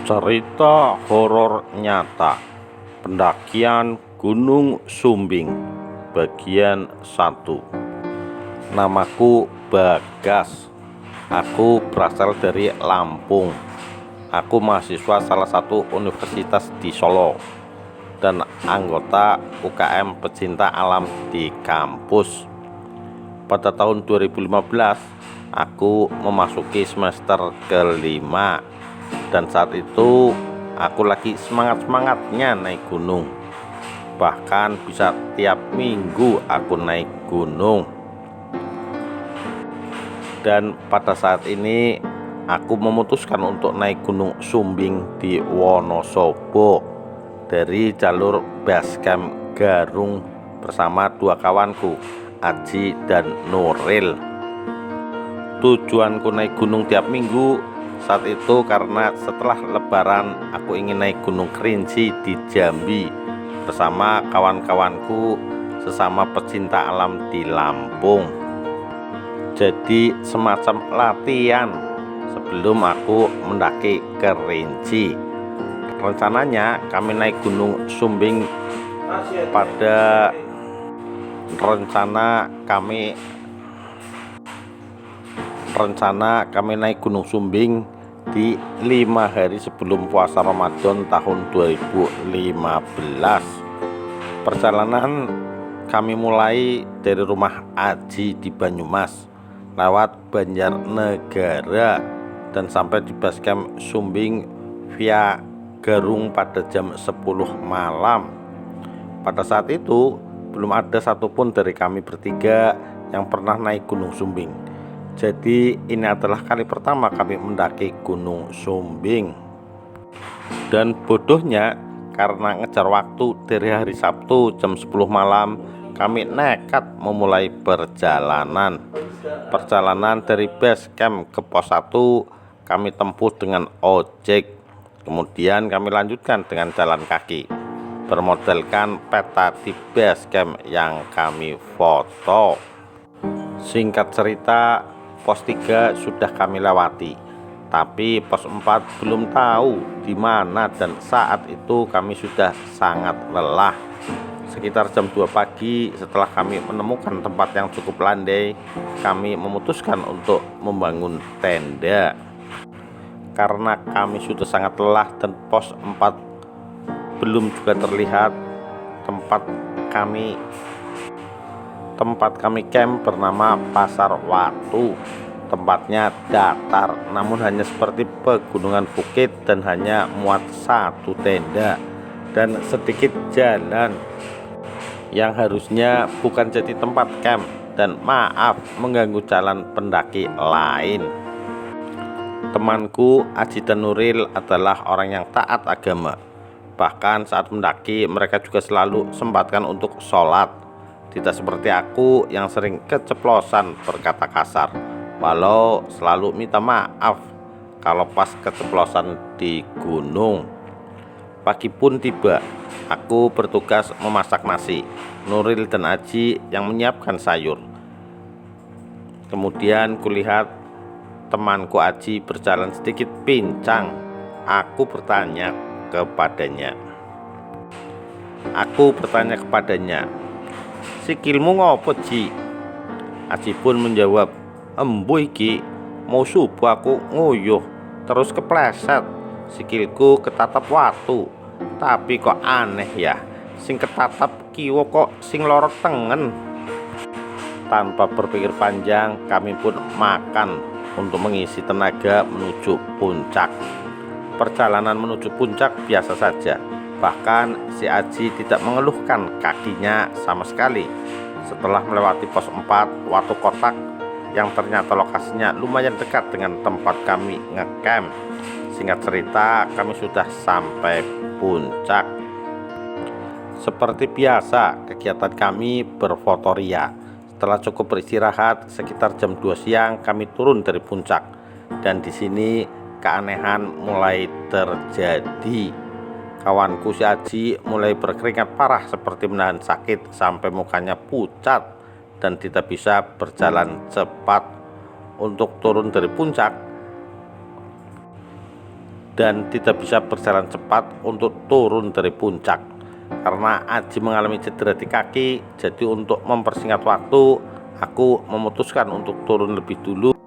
Cerita horor nyata pendakian Gunung Sumbing bagian 1. Namaku Bagas. Aku berasal dari Lampung. Aku mahasiswa salah satu universitas di Solo dan anggota UKM pecinta alam di kampus. Pada tahun 2015 aku memasuki semester kelima, dan saat itu aku lagi semangat-semangatnya naik gunung. Bahkan bisa tiap minggu aku naik gunung. Dan pada saat ini aku memutuskan untuk naik Gunung Sumbing di Wonosobo dari jalur Basecamp Garung bersama dua kawanku, Aji dan Nuril. Tujuanku naik gunung tiap minggu saat itu karena setelah lebaran aku ingin naik Gunung Kerinci di Jambi bersama kawan-kawanku sesama pecinta alam di Lampung. Jadi semacam latihan sebelum aku mendaki Kerinci. Rencananya kami naik Gunung Sumbing pada rencana kami naik Gunung Sumbing di 5 hari sebelum puasa Ramadan tahun 2015. Perjalanan kami mulai dari rumah Aji di Banyumas, lewat Banjarnegara, dan sampai di Basecamp Sumbing via Garung pada jam 10 malam. Pada saat itu belum ada satupun dari kami bertiga yang pernah naik Gunung Sumbing. Jadi ini adalah kali pertama kami mendaki Gunung Sumbing. Dan bodohnya, karena ngejar waktu dari hari Sabtu jam 10 malam, kami nekat memulai perjalanan. Perjalanan dari base camp ke pos 1 kami tempuh dengan ojek. Kemudian kami lanjutkan dengan jalan kaki bermodalkan peta di base camp yang kami foto. Singkat cerita, pos 3 sudah kami lewati, tapi pos 4 belum tahu di mana, dan saat itu kami sudah sangat lelah. Sekitar jam 2 pagi setelah kami menemukan tempat yang cukup landai, kami memutuskan untuk membangun tenda. Karena kami sudah sangat lelah dan pos 4 belum juga terlihat, tempat kami camp bernama Pasar Watu. Tempatnya datar, namun hanya seperti pegunungan bukit dan hanya muat satu tenda dan sedikit jalan yang harusnya bukan jadi tempat camp, dan maaf mengganggu jalan pendaki lain. Temanku Aji dan Nuril adalah orang yang taat agama. Bahkan saat mendaki mereka juga selalu sempatkan untuk sholat. Tidak seperti aku yang sering keceplosan berkata kasar, walau selalu minta maaf kalau pas keceplosan di gunung. Pagi pun tiba, aku bertugas memasak nasi, Nuril dan Aji yang menyiapkan sayur. Kemudian kulihat temanku Aji berjalan sedikit pincang. Aku bertanya kepadanya, "Sikilmu ngopo, Ji?" Aji pun menjawab, "Embu iki mau subuh aku nguyuh terus kepleset, sikilku ketatap watu. Tapi kok aneh ya, sing ketatap kiwo kok sing loro tengen." Tanpa berpikir panjang, kami pun makan untuk mengisi tenaga menuju puncak. Perjalanan menuju puncak biasa saja. Bahkan si Aji tidak mengeluhkan kakinya sama sekali. Setelah melewati pos 4 Watu Kotak yang ternyata lokasinya lumayan dekat dengan tempat kami ngecamp, singkat cerita kami sudah sampai puncak. Seperti biasa, kegiatan kami berfotoria. Setelah cukup beristirahat sekitar jam 2 siang kami turun dari puncak, dan di sini keanehan mulai terjadi. Kawanku si Aji mulai berkeringat parah seperti menahan sakit sampai mukanya pucat dan tidak bisa berjalan cepat. Untuk turun dari puncak dan tidak bisa berjalan cepat untuk turun dari puncak karena Aji mengalami cedera di kaki. Jadi untuk mempersingkat waktu, aku memutuskan untuk turun lebih dulu